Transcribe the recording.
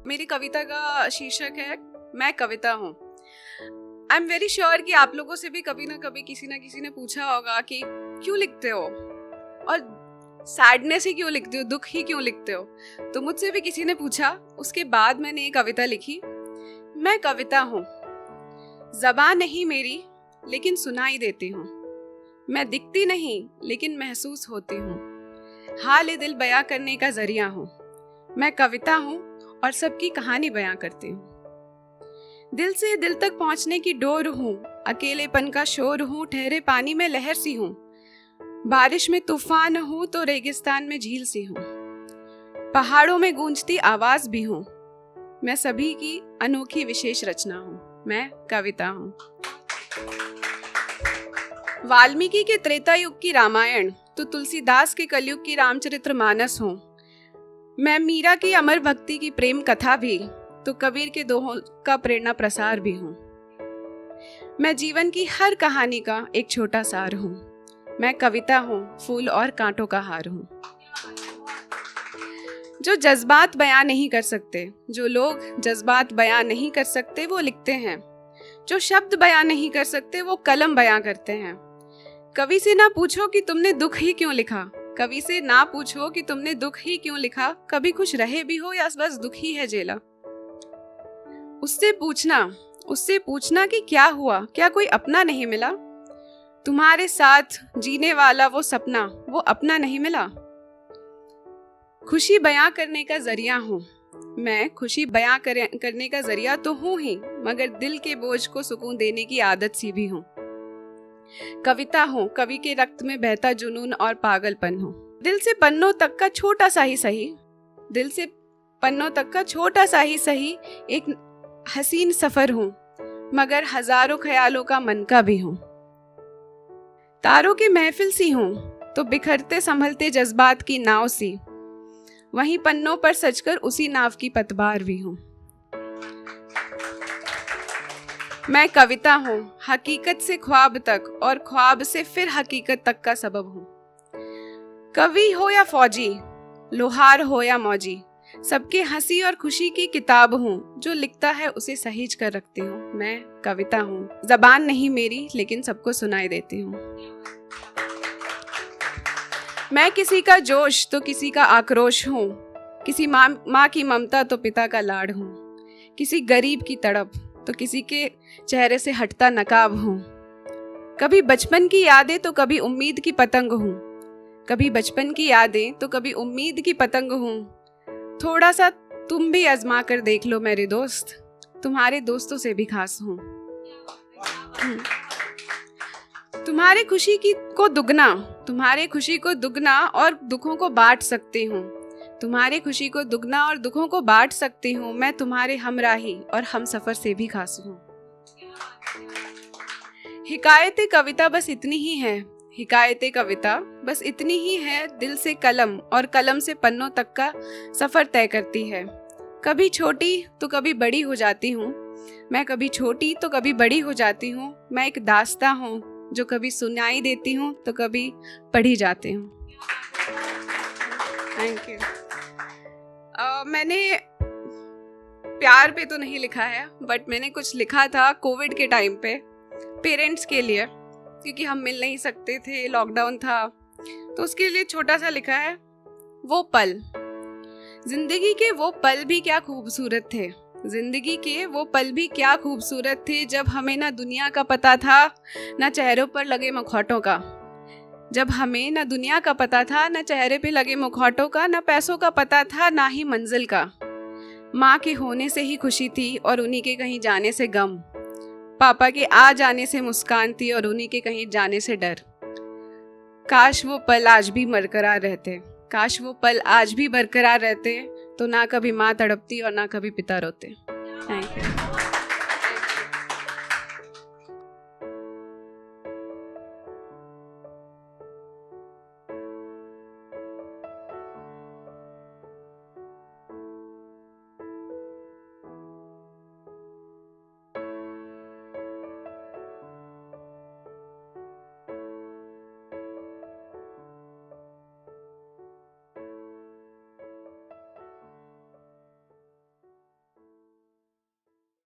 मेरी कविता का शीर्षक है मैं कविता हूँ। आई एम वेरी श्योर कि आप लोगों से भी कभी ना कभी किसी ने पूछा होगा कि क्यों लिखते हो और सैडनेस ही क्यों लिखते हो, दुख ही क्यों लिखते हो। तो मुझसे भी किसी ने पूछा, उसके बाद मैंने ये कविता लिखी। मैं कविता हूँ, ज़बान नहीं मेरी लेकिन सुनाई देती हूँ। मैं दिखती नहीं लेकिन महसूस होती हूँ। हाल दिल बयां करने का जरिया हूँ। मैं कविता हूँ और सबकी कहानी बयां करती हूँ। दिल से दिल तक पहुँचने की डोर हूँ। अकेलेपन का शोर हूँ, ठहरे पानी में लहर सी हूँ। बारिश में तूफान हूँ तो रेगिस्तान में झील सी हूँ। पहाड़ों में गूंजती आवाज भी हूँ। मैं सभी की अनोखी विशेष रचना हूँ। मैं कविता हूँ। वाल्मीकि के त्रेता युग की रामायण तो तुलसीदास के कलयुग की रामचरितमानस हूँ। मैं मीरा की अमर भक्ति की प्रेम कथा भी तो कबीर के दोहों का प्रेरणा प्रसार भी हूँ। मैं जीवन की हर कहानी का एक छोटा सार हूँ। मैं कविता हूँ, फूल और कांटों का हार हूँ। जो जज्बात बयां नहीं कर सकते, जो लोग जज्बात बयां नहीं कर सकते वो लिखते हैं। जो शब्द बयां नहीं कर सकते वो कलम बयां करते हैं। कवि से ना पूछो कि तुमने दुख ही क्यों लिखा, कवि से ना पूछो कि तुमने दुख ही क्यों लिखा। कभी खुश रहे भी हो या बस दुख ही है जेला। उससे पूछना कि क्या हुआ, क्या कोई अपना नहीं मिला। तुम्हारे साथ जीने वाला वो सपना, वो अपना नहीं मिला। खुशी बयां करने का जरिया हूँ। मैं खुशी बयां करने का जरिया तो हूँ ही, मगर दिल के बोझ को सुकून देने की आदत सी भी हूँ। कविता हूँ, कवि के रक्त में बहता जुनून और पागलपन हूँ। दिल से पन्नों तक का छोटा सा ही सही एक हसीन सफर हूँ, मगर हजारों ख्यालों का मन का भी हूँ। तारों की महफिल सी हूँ तो बिखरते संभलते जज्बात की नाव सी, वहीं पन्नों पर सजकर उसी नाव की पतवार भी हूँ। मैं कविता हूँ, हकीकत से ख्वाब तक और ख्वाब से फिर हकीकत तक का सबब हूँ। कवि हो या फौजी, लोहार हो या मौजी, सबके हंसी और खुशी की किताब हूँ। जो लिखता है उसे सहेज कर रखती हूँ। मैं कविता हूँ, ज़बान नहीं मेरी लेकिन सबको सुनाई देती हूँ। मैं किसी का जोश तो किसी का आक्रोश हूँ। किसी माँ की ममता तो पिता का लाड़ हूँ। किसी गरीब की तड़प तो किसी के चेहरे से हटता नकाब हूँ। कभी बचपन की यादें तो कभी उम्मीद की पतंग हूँ। कभी बचपन की यादें तो कभी उम्मीद की पतंग हूँ। थोड़ा सा तुम भी आजमा कर देख लो मेरे दोस्त, तुम्हारे दोस्तों से भी खास हूँ। तुम्हारे खुशी को दुगना और दुखों को बांट सकती हूँ। तुम्हारी खुशी को दुगना और दुखों को बांट सकती हूँ। मैं तुम्हारे हमराही और हम सफर से भी खास हूँ। हिकायतें कविता बस इतनी ही है, दिल से कलम और कलम से पन्नों तक का सफर तय करती है। कभी छोटी तो कभी बड़ी हो जाती हूँ। मैं कभी छोटी तो कभी बड़ी हो जाती हूँ। मैं एक दास्ता हूँ जो कभी सुनाई देती हूँ तो कभी पढ़ी जाती हूँ। Thank you. मैंने प्यार पे तो नहीं लिखा है, बट मैंने कुछ लिखा था कोविड के टाइम पे पेरेंट्स के लिए, क्योंकि हम मिल नहीं सकते थे, लॉकडाउन था, तो उसके लिए छोटा सा लिखा है। वो पल, जिंदगी के वो पल भी क्या खूबसूरत थे, जब हमें ना दुनिया का पता था ना चेहरों पर लगे मुखौटों का। ना चेहरे पे लगे मुखौटों का, ना पैसों का पता था, ना ही मंजिल का। माँ के होने से ही खुशी थी और उन्हीं के कहीं जाने से गम। पापा के आ जाने से मुस्कान थी और उन्हीं के कहीं जाने से डर। काश वो पल आज भी बरकरार रहते तो ना कभी माँ तड़पती और ना कभी पिता रोते। Thank you.